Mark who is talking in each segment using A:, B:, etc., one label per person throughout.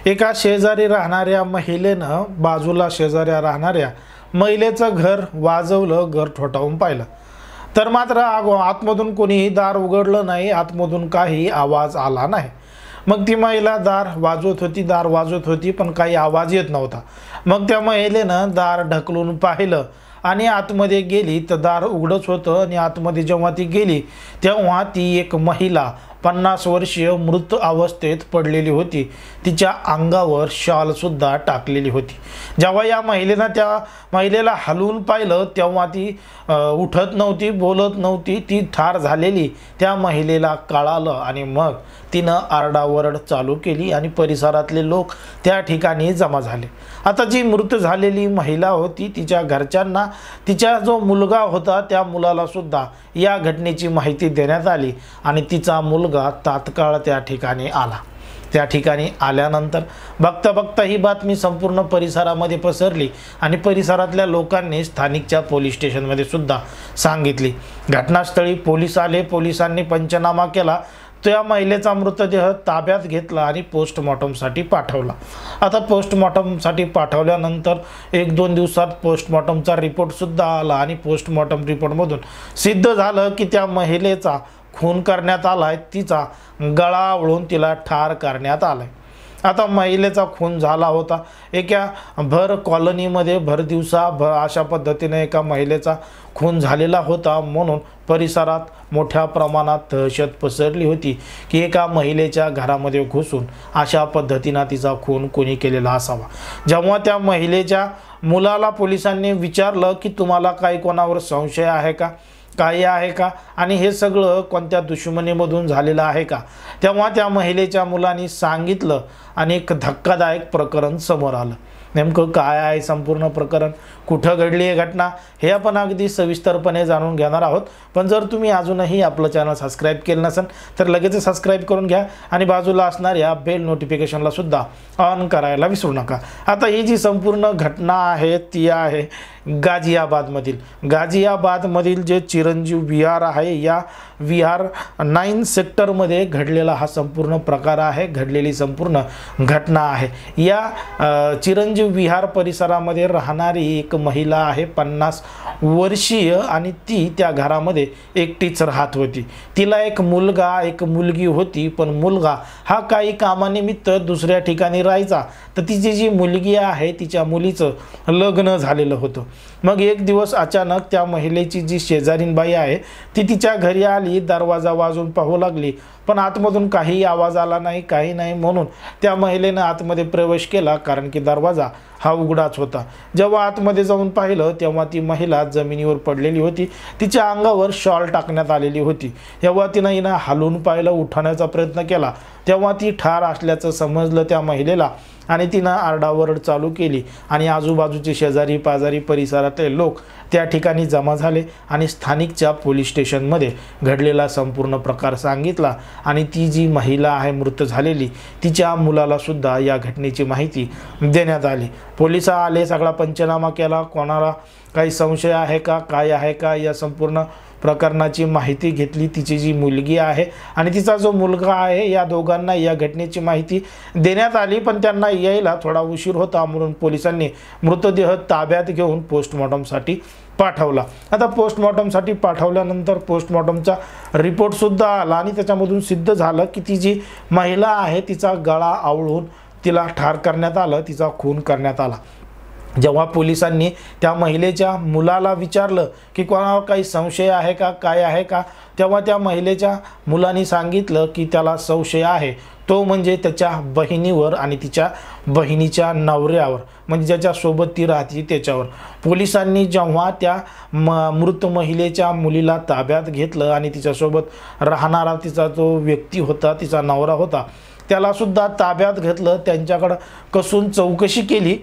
A: एका शेजारी राहणाऱ्या महिलेनं बाजूला शेजाऱ्या राहणाऱ्या महिलेचं घर वाजवलं, घर ठोठावून पाहिलं तर मात्र आतमधून कोणीही दार उघडलं नाही, आतमधून काही आवाज आला नाही। मग ती महिला दार वाजवत होती पण काही आवाज येत नव्हता। मग त्या महिलेनं दार ढकलून पाहिलं आणि आतमध्ये गेली तर दार उघडच होतं आणि आतमध्ये जेव्हा ती गेली तेव्हा ती एक महिला 50 वर्षीय मृत अवस्थेत पडलेली होती। तिच्या अंगावर शॉल सुद्धा टाकलेली होती। जेव्हा या महिलेनं त्या महिलेला हलवून पाहिलं तेव्हा ती उठत नव्हती, बोलत नव्हती, ती ठार झालेली त्या महिलेला कळालं आणि मग तिनं आरडाओरड चालू केली आणि परिसरातले लोक त्या ठिकाणी जमा झाले। आता जी मृत झालेली महिला होती तिच्या घरच्यांना तिचा जो मुलगा होता त्या मुलाला सुद्धा या घटनेची माहिती देण्यात आली आणि तिचा मुलगा तात्काळ त्या ठिकाणी आला। त्या ठिकाणी आल्यानंतर बघता ही बातमी संपूर्ण परिसरामध्ये पसरली आणि परिसरातल्या लोकांनी स्थानिकच्या पोलीस स्टेशनमध्ये सुद्धा सांगितली। घटनास्थळी पोलीस आले, पोलिसांनी पंचनामा केला, त्या महिलेचा मृतदेह ताब्यात घेतला आणि पोस्टमॉर्टमसाठी पाठवला। आता पोस्टमॉर्टमसाठी पाठवल्यानंतर 1-2 दिवसात पोस्टमॉर्टमचा रिपोर्ट सुद्धा आला आणि पोस्टमॉर्टम रिपोर्टमधून सिद्ध झालं की त्या महिलेचा खून करण्यात आलाय, तिचा गळा आवळून तिला ठार करण्यात आलाय। आता महिलेचा खून झाला होता एका भर कॉलनीमध्ये भर दिवसा अशा पद्धतीने एका महिलेचा खून झालेला होता, म्हणून परिसरात मोठ्या प्रमाणात दहशत पसरली होती की एका महिलेच्या घरामध्ये घुसून अशा पद्धतीने तिचा खून कोणी केलेला असावा। जेव्हा त्या महिलेच्या मुलाला पोलिसांनी विचारलं की तुम्हाला काही कोणावर संशय आहे का, काही आहे का आणि हे सगळं कोणत्या दुश्मनीमधून झालेलं आहे का, तेव्हा त्या महिलेच्या मुलांनी सांगितलं आणि एक धक्कादायक प्रकरण समोर आलं। नेमकं काय आहे संपूर्ण प्रकरण, कुठं घडली आहे घटना, हे आपण अगदी सविस्तरपणे जाणून घेणार आहोत। पण जर तुम्ही अजूनही आपलं चॅनल सबस्क्राईब केलं नसेल तर लगेच सबस्क्राईब करून घ्या आणि बाजूला असणाऱ्या बेल नोटिफिकेशनला सुद्धा ऑन करायला विसरू नका। आता ही जी संपूर्ण घटना आहे ती आहे गाझियाबादमधील जे चिरंजीव विहार आहे, या विहार 9 सेक्टरमध्ये घडलेला हा संपूर्ण प्रकार आहे, घडलेली संपूर्ण घटना आहे। या चिरंजीव विहार परिसरामध्ये राहणारी एक महिला आहे 50 वर्षीय आणि ती त्या घरामध्ये एकटीच राहत होती। तिला एक मुलगा एक मुलगी होती, पण मुलगा हा काही कामानिमित्त दुसऱ्या ठिकाणी राहायचा, तर तिची जी मुलगी आहे तिच्या मुलीचं लग्न झालेलं होतं। मग एक दिवस अचानक त्या महिलेची जी शेजारीण बाई आहे ती तिच्या घरी आली, दरवाजा वाजवून पाहू लागली पण आतमधून काही आवाज आला नाही, काही नाही, म्हणून त्या महिलेनं आतमध्ये प्रवेश केला कारण की दरवाजा हा उघडाच होता। जेव्हा आतमध्ये जाऊन पाहिलं तेव्हा ती महिला जमिनीवर पडलेली होती, तिच्या अंगावर शॉल टाकण्यात आलेली होती। जेव्हा तिनं हलवून पाहिलं, उठवण्याचा प्रयत्न केला तेव्हा ती ठार असल्याचं समजलं त्या महिलेला आणि तिनं आरडाओरड चालू केली आणि आजूबाजूचे शेजारी पाजारी परिसरातले लोक त्या ठिकाणी जमा झाले आणि स्थानिकच्या पोलीस स्टेशनमध्ये घडलेला संपूर्ण प्रकार सांगितला आणि ती जी महिला आहे मृत झालेली तिच्या मुलाला सुद्धा या घटनेची माहिती देण्यात आली। पोलिस आले, सगळा पंचनामा केला, कोणाला काही संशय आहे का, काय आहे का, या संपूर्ण प्रकरणाची माहिती घेतली। तिची जी मुलगी आहे आणि तिचा जो मुलगा आहे या दोघांना या घटनेची माहिती देण्यात आली, पण त्यांना यायला थोडा उशीर होता, म्हणून पोलिसांनी मृतदेह ताब्यात घेऊन पोस्टमॉर्टमसाठी पाठवला। आता पोस्टमॉर्टमसाठी पाठवल्यानंतर पोस्टमॉर्टमचा रिपोर्ट सुद्धा आला आणि त्याच्यामधून सिद्ध झालं की ती जी महिला आहे तिचा गळा आवळून तिला ठार करण्यात आलं, तिचा खून करण्यात आला। जेव्हा पोलिसांनी त्या महिलेच्या मुलाला विचारलं की कोणावर काही संशय आहे का, काय आहे का, तेव्हा त्या महिलेच्या मुलांनी सांगितलं की त्याला संशय आहे, तो म्हणजे त्याच्या बहिणीवर आणि तिच्या बहिणीच्या नवऱ्यावर, म्हणजे ज्याच्यासोबत ती राहते त्याच्यावर। पोलिसांनी जेव्हा त्या मृत महिलेच्या मुलीला ताब्यात घेतलं आणि तिच्यासोबत राहणारा तिचा जो व्यक्ती होता, तिचा नवरा होता, त्याला सुद्धा ताब्यात घेतलं, त्यांच्याकडं कसून चौकशी केली,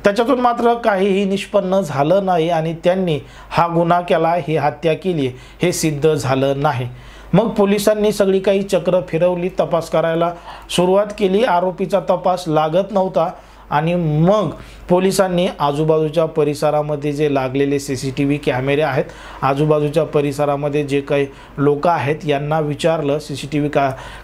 A: त्याच्यातून मात्र काहीही निष्पन्न झालं नाही आणि त्यांनी हा गुन्हा केला, ही हत्या केली हे सिद्ध झालं नाही। मग पोलिसांनी सगळी काही चक्र फिरवली, तपास करायला सुरुवात केली। आरोपीचा तपास लागत नव्हता आणि मग पोलिसांनी आजूबाजूच्या परिसरामध्ये जे लागलेले CCTV कॅमेरे आहेत, आजूबाजूच्या परिसरामध्ये जे काही लोक आहेत यांना विचारलं, CCTV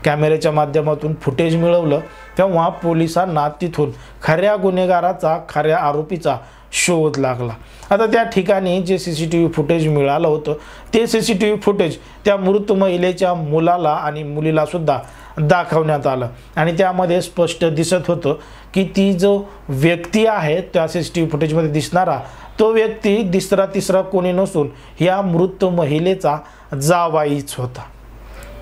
A: कॅमेऱ्याच्या माध्यमातून फुटेज मिळवलं, तेव्हा पोलिसांना तिथून खऱ्या गुन्हेगाराचा, खऱ्या आरोपीचा शोध लागला. आता त्या ठिकाणी जे CCTV फुटेज मिळालं होतं ते CCTV फुटेज त्या मृत महिलेच्या मुलाला आणि मुलीला सुद्धा दाखवण्यात आलं आणि त्यामध्ये स्पष्ट दिसत होतं की ती जो व्यक्ती आहे त्या CCTV फुटेजमध्ये दिसणारा तो व्यक्ती दुसरा तिसरा कोणी नसून या मृत महिलेचा जावाईच होता.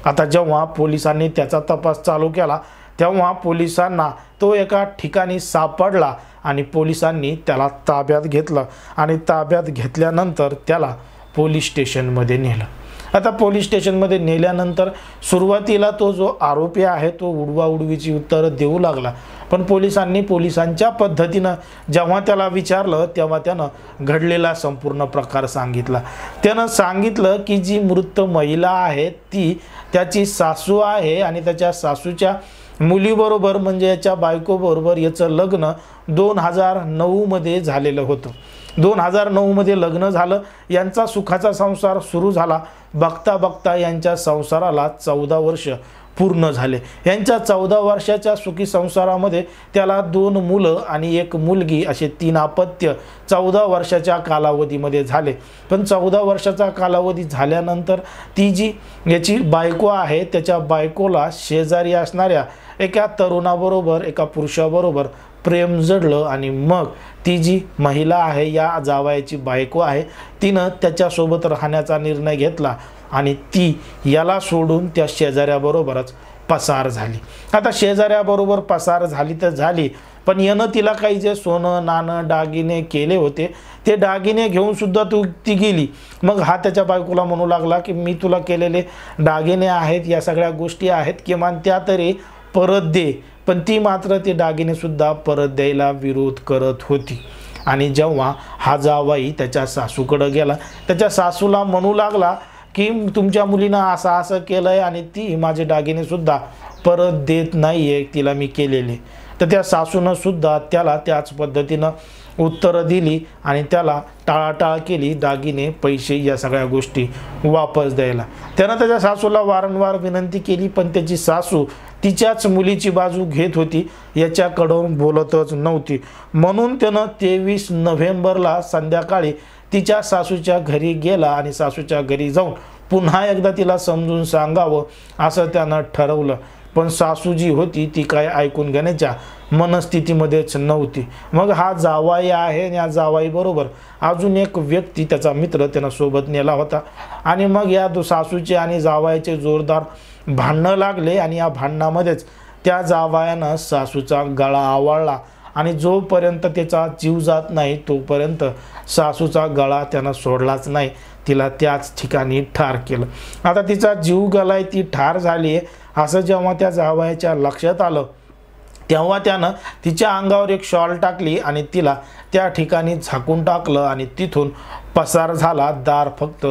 A: आता जेव्हा पोलिसांनी त्याचा तपास चालू केला तेव्हा पोलिसांना तो एका ठिकाणी सापडला आणि पोलिसांनी त्याला ताब्यात घेतलं आणि ताब्यात घेतल्यानंतर त्याला पोलीस स्टेशनमध्ये नेलं. आता पोलीस स्टेशनमध्ये नेल्यानंतर सुरुवातीला तो जो आरोपी आहे तो उडवाउडवीची उत्तरं देऊ लागला, पण पोलिसांनी पोलिसांच्या पद्धतीनं जेव्हा त्याला विचारलं तेव्हा त्यानं घडलेला संपूर्ण प्रकार सांगितला. त्यानं सांगितलं की जी मृत महिला आहे ती त्याची सासू आहे आणि त्याच्या सासूच्या मुलीबरोबर म्हणजे याच्या बायकोबरोबर याचं लग्न 2009 मध्ये झालेलं होतं. 2009 मध्ये लग्न झालं, यांचा सुखाचा संसार सुरू झाला. बघता बघता यांच्या संसाराला 14 वर्ष पूर्ण झाले. यांच्या 14 वर्षाच्या सुखी संसारामध्ये त्याला 2 मुलं आणि 1 मुलगी असे 3 अपत्य 14 वर्षाच्या कालावधीमध्ये झाले. पण 14 वर्षाचा कालावधी झाल्यानंतर ती जी याची बायको आहे त्याच्या बायकोला शेजारी असणाऱ्या एका तरुणाबरोबर, एका पुरुषाबरोबर प्रेम जडलं आणि मग ती जी महिला आहे या जावयाची बायको आहे तिनं त्याच्यासोबत राहण्याचा निर्णय घेतला आणि ती याला सोडून त्या शेजाऱ्याबरोबरच पसार झाली. आता शेजाऱ्याबरोबर पसार झाली तर झाली, पण यानं तिला काही जे सोनं नाणं दागिने केले होते ते दागिने घेऊन सुद्धा ती गेली. मग हा त्याच्या बायकोला म्हणू लागला की मी तुला केलेले दागिने आहेत, या सगळ्या गोष्टी आहेत, किमान त्या तरी परत दे. पण ती मात्र ते दागिने सुद्धा परत द्यायला विरोध करत होती. आणि जेव्हा हा जावाई त्याच्या सासूकडे गेला, त्याच्या सासूला म्हणू लागला की तुमच्या मुलीनं असं केलंय आणि ती माझे दागिने सुद्धा परत देत नाहीये तिला मी केलेले. तर त्या सासूनं सुद्धा त्याला त्याच पद्धतीनं उत्तरं दिली आणि त्याला टाळाटाळ केली दागिने, पैसे या सगळ्या गोष्टी वापस द्यायला. त्यानं त्याच्या सासूला वारंवार विनंती केली, पण त्याची सासू तिच्याच मुलीची बाजू घेत होती, याच्याकडून बोलतच नव्हती. म्हणून त्यानं 23 नोव्हेंबरला संध्याकाळी तिच्या सासूच्या घरी गेला आणि सासूच्या घरी जाऊन पुन्हा एकदा तिला समजून सांगावं असं त्यानं ठरवलं. पण सासू जी होती ती काय ऐकून घेण्याच्या मनस्थितीमध्येच नव्हती. मग हा जावाई आहे आणि या जावाईबरोबर अजून एक व्यक्ती त्याचा मित्र त्यानं सोबत नेला होता आणि मग या सासूचे आणि जावाईचे जोरदार भांडणं लागले आणि या भांडणामध्येच त्या जावायानं सासूचा गळा आवळला आणि जोपर्यंत त्याचा जीव जात नाही तोपर्यंत सासूचा गळा त्यानं सोडलाच नाही, तिला त्याच ठिकाणी ठार केलं. आता तिचा जीव गेलाय, ती ठार झाली आहे असं जेव्हा त्या जावयाच्या लक्षात आलं तेव्हा त्यानं तिच्या अंगावर एक शॉल टाकली आणि तिला त्या ठिकाणी झाकून टाकलं आणि तिथून पसार झाला. दार फक्त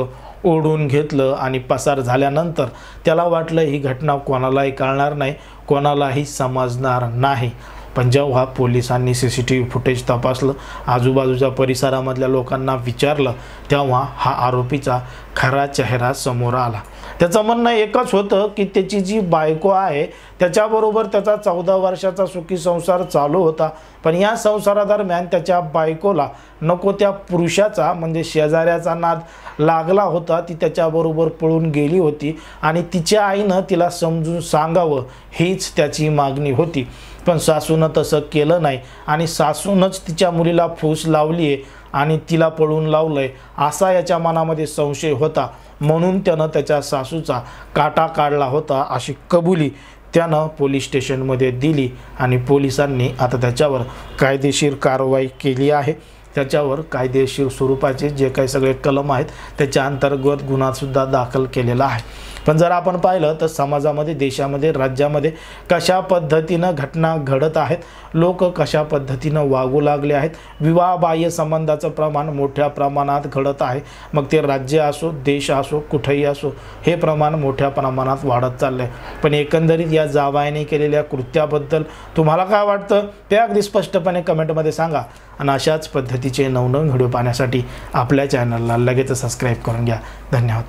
A: ओढून घेतलं आणि पसार झाल्यानंतर त्याला वाटलं ही घटना कोणालाही कळणार नाही, कोणालाही समजणार नाही. पण जेव्हा पोलिसांनी CCTV फुटेज तपासलं, आजूबाजूच्या परिसरामधल्या लोकांना विचारलं तेव्हा हा आरोपीचा खरा चेहरा समोर आला. त्याचं म्हणणं एकच होतं की त्याची जी बायको आहे त्याच्याबरोबर त्याचा 14 वर्षाचा सुखी संसार चालू होता, पण या संसारादरम्यान त्याच्या बायकोला नको त्या पुरुषाचा म्हणजे शेजाऱ्याचा नाद लागला होता. ती त्याच्याबरोबर पळून गेली होती आणि तिच्या आईनं तिला समजून सांगावं हीच त्याची मागणी होती. पण सासूनं तसं केलं नाही आणि सासूनच तिच्या मुलीला फूस लावली आहे आणि तिला पळून लावलंय असा याच्या मनामध्ये संशय होता. म्हणून त्यानं त्याच्या सासूचा काटा काढला होता अशी कबुली त्यानं पोलीस स्टेशनमध्ये दिली आणि पोलिसांनी आता त्याच्यावर कायदेशीर कारवाई केली आहे. त्याच्यावर कायदेशीर स्वरूपाचे जे काही सगळे कलम आहेत त्याच्या अंतर्गत गुन्हासुद्धा दाखल केलेला आहे. पण जर आपण पाहिलं तर समाजामध्ये, देशामध्ये, राज्यामध्ये कशा पद्धतीनं घटना घडत आहेत, लोक कशा पद्धतीनं वागू लागले आहेत, विवाहबाह्य संबंधाचं प्रमाण मोठ्या प्रमाणात घडत आहे. मग ते राज्य असो, देश असो, कुठेही असो, हे प्रमाण मोठ्या प्रमाणात वाढत चाललंय. पण एकंदरीत या जावयाने केलेल्या कृत्याबद्दल तुम्हाला काय वाटतं ते अगदी स्पष्टपणे कमेंटमध्ये सांगा. आणि अशाच पद्धतीचे नवनवीन व्हिडिओ पाहण्यासाठी आपल्या चॅनलला लगेच सबस्क्राईब करून घ्या. धन्यवाद.